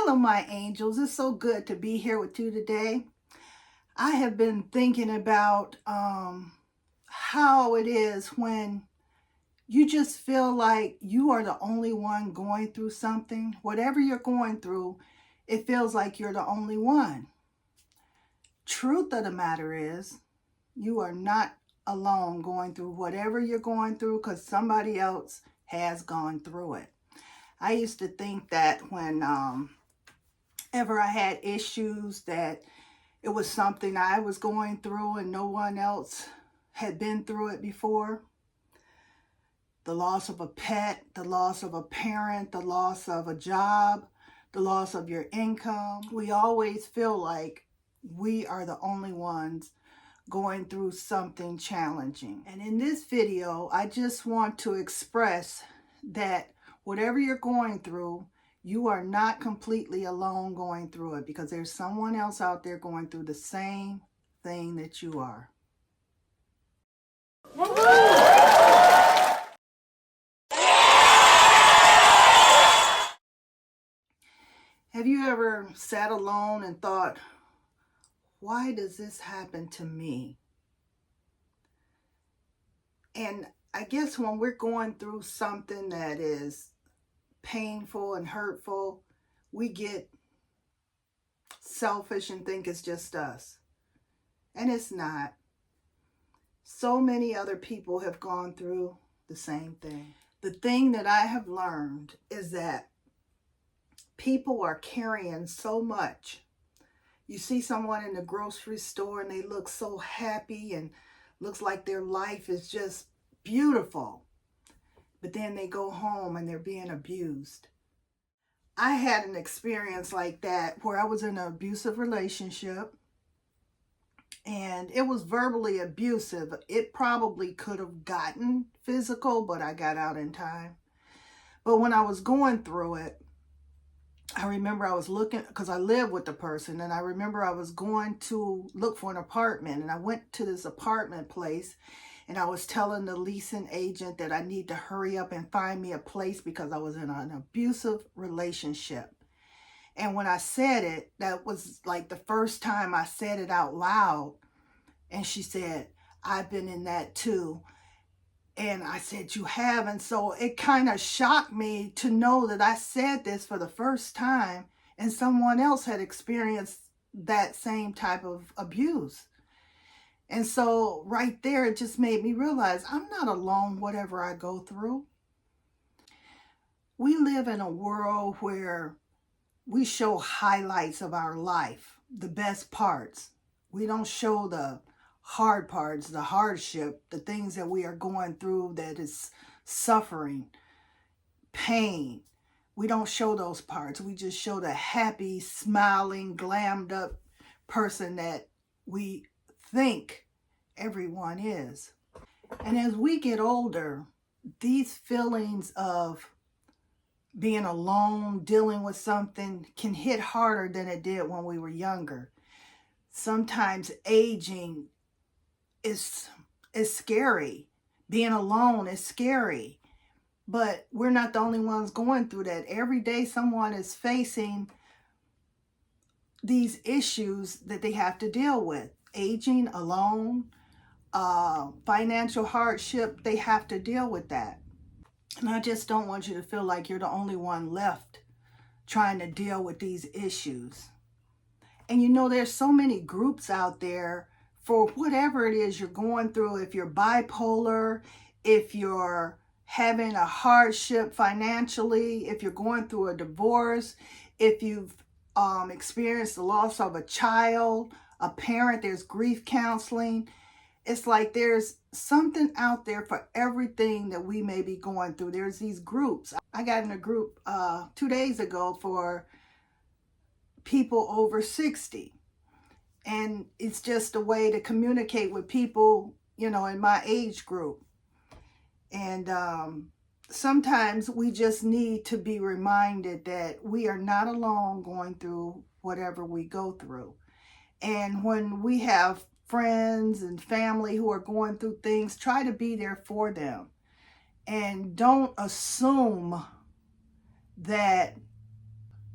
Hello, my angels. It's so good to be here with you today. I have been thinking about how it is when you just feel like you are the only one going through something. Whatever you're going through, it feels like you're the only one. Truth of the matter is, you are not alone going through whatever you're going through because somebody else has gone through it. I used to think that when ever I had issues that it was something I was going through and no one else had been through it before. The loss of a pet, the loss of a parent, the loss of a job, the loss of your income. We always feel like we are the only ones going through something challenging. And in this video, I just want to express that whatever you're going through, you are not completely alone going through it because there's someone else out there going through the same thing that you are. Have you ever sat alone and thought, why does this happen to me? And I guess when we're going through something that is painful and hurtful, we get selfish and think it's just us. And it's not. So many other people have gone through the same thing. The thing that I have learned is that people are carrying so much. You see someone in the grocery store and they look so happy and looks like their life is just beautiful. But then they go home and they're being abused. I had an experience like that where I was in an abusive relationship and it was verbally abusive. It probably could have gotten physical, but I got out in time. But when I was going through it, I remember I was looking, because I lived with the person, and I remember I was going to look for an apartment, and I went to this apartment place, and I was telling the leasing agent that I need to hurry up and find me a place because I was in an abusive relationship. And when I said it, that was like the first time I said it out loud. And she said, I've been in that too. And I said, you have? And so it kind of shocked me to know that I said this for the first time and someone else had experienced that same type of abuse. And so right there, it just made me realize I'm not alone, whatever I go through. We live in a world where we show highlights of our life, the best parts. We don't show the hard parts, the hardship, the things that we are going through that is suffering, pain. We don't show those parts. We just show the happy, smiling, glammed up person that we think everyone is. And as we get older, these feelings of being alone, dealing with something can hit harder than it did when we were younger. Sometimes aging is scary. Being alone is scary. But we're not the only ones going through that. Every day someone is facing these issues that they have to deal with. Aging, alone, financial hardship, they have to deal with that. And I just don't want you to feel like you're the only one left trying to deal with these issues. And you know, there's so many groups out there for whatever it is you're going through. If you're bipolar, if you're having a hardship financially, if you're going through a divorce, if you've experienced the loss of a child, a parent, there's grief counseling. It's like there's something out there for everything that we may be going through. There's these groups. I got in a group 2 days ago for people over 60. And it's just a way to communicate with people, you know, in my age group. And sometimes we just need to be reminded that we are not alone going through whatever we go through. And when we have friends and family who are going through things, try to be there for them. And don't assume that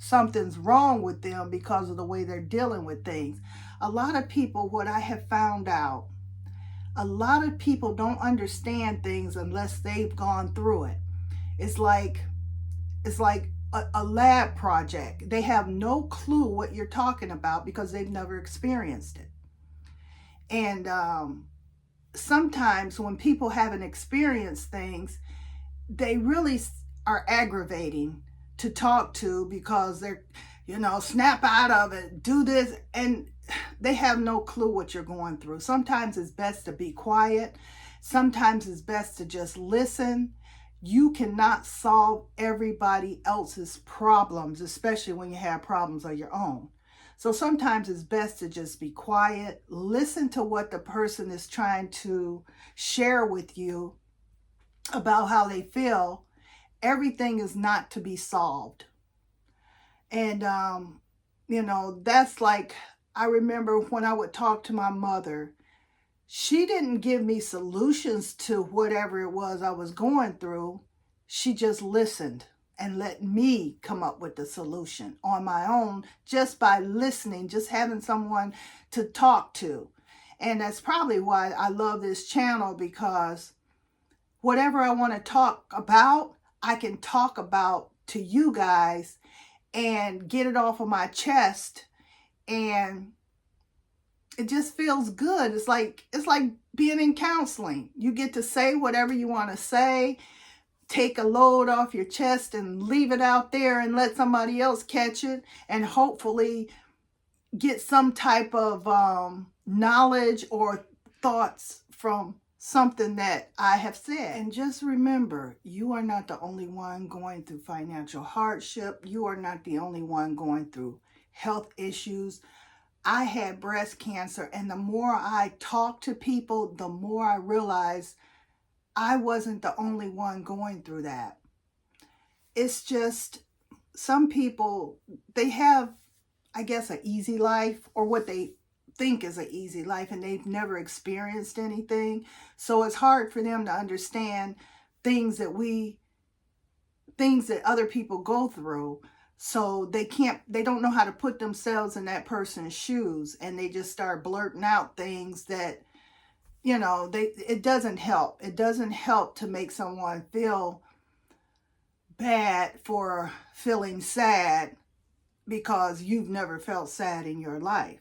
something's wrong with them because of the way they're dealing with things. A lot of people, what I have found out, a lot of people don't understand things unless they've gone through it. It's like a lab project. They have no clue what you're talking about because they've never experienced it. And sometimes when people haven't experienced things, they really are aggravating to talk to because they're, snap out of it, do this, and they have no clue what you're going through. Sometimes it's best to be quiet. Sometimes it's best to just listen. You cannot solve everybody else's problems, especially when you have problems of your own. So sometimes it's best to just be quiet, listen to what the person is trying to share with you about how they feel. Everything is not to be solved. And, that's like, I remember when I would talk to my mother, she didn't give me solutions to whatever it was I was going through. She just listened and let me come up with the solution on my own, just by listening, just having someone to talk to. And that's probably why I love this channel, because whatever I want to talk about, I can talk about to you guys and get it off of my chest, and it just feels good. It's like being in counseling. You get to say whatever you want to say, take a load off your chest and leave it out there and let somebody else catch it, and hopefully get some type of knowledge or thoughts from something that I have said. And just remember, you are not the only one going through financial hardship. You are not the only one going through health issues. I had breast cancer, and the more I talked to people, the more I realized I wasn't the only one going through that. It's just some people, they have, I guess, an easy life, or what they think is an easy life, and they've never experienced anything. So it's hard for them to understand things that other people go through. So they don't know how to put themselves in that person's shoes, and they just start blurting out things that, it doesn't help. It doesn't help to make someone feel bad for feeling sad because you've never felt sad in your life.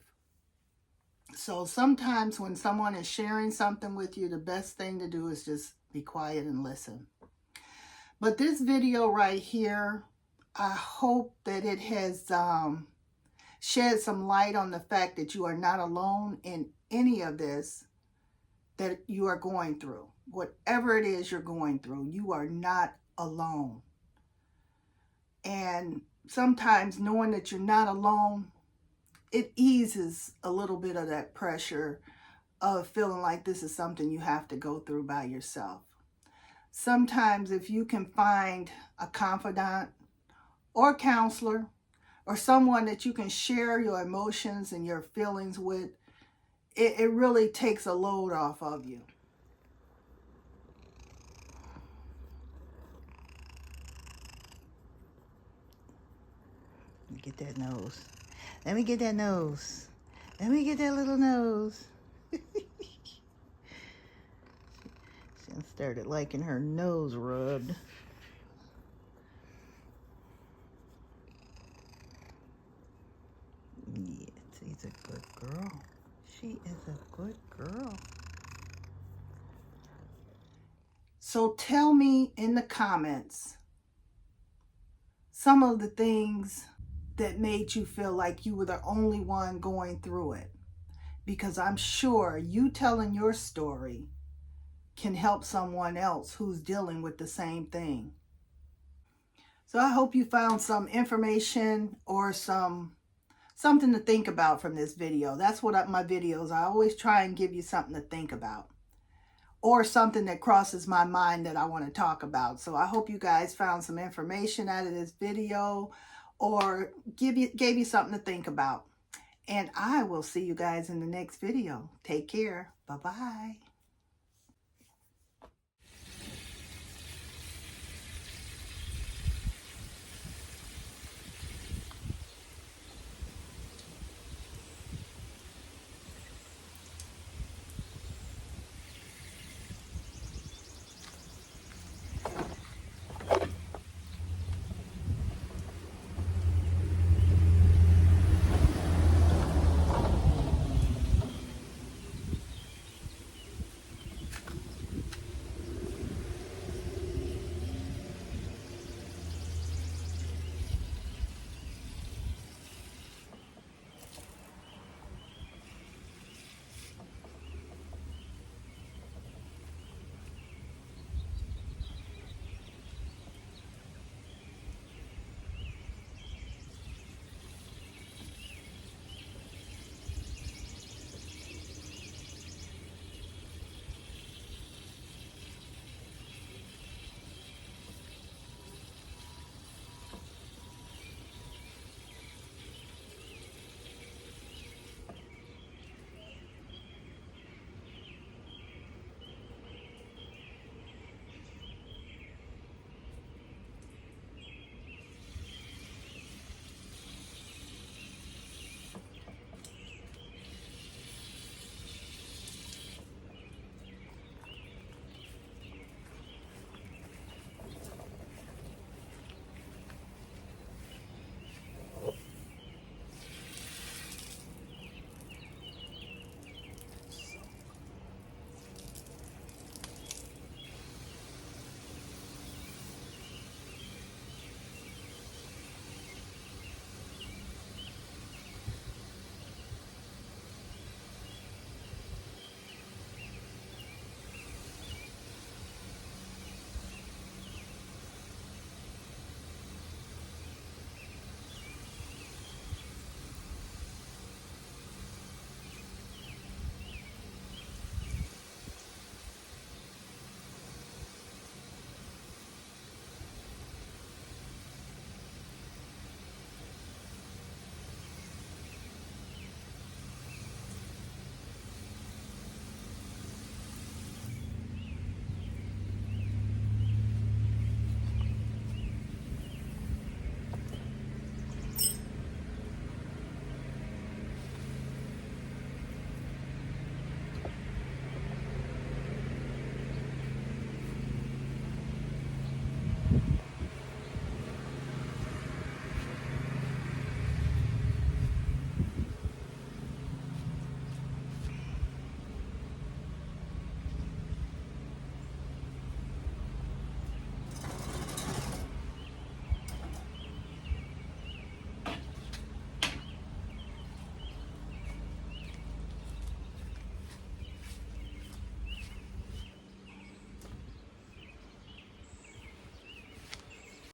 So sometimes when someone is sharing something with you, the best thing to do is just be quiet and listen. But this video right here, I hope that it has shed some light on the fact that you are not alone in any of this that you are going through. Whatever it is you're going through, you are not alone. And sometimes knowing that you're not alone, it eases a little bit of that pressure of feeling like this is something you have to go through by yourself. Sometimes if you can find a confidant or counselor or someone that you can share your emotions and your feelings with, it really takes a load off of you. Let me get that nose. Let me get that nose. Let me get that little nose. She started liking her nose rubbed. Yes, she's a good girl. She is a good girl. So tell me in the comments some of the things that made you feel like you were the only one going through it. Because I'm sure you telling your story can help someone else who's dealing with the same thing. So I hope you found some information or something to think about from this video. That's what my videos, I always try and give you something to think about, or something that crosses my mind that I want to talk about. So I hope you guys found some information out of this video, or gave you something to think about. And I will see you guys in the next video. Take care. Bye-bye.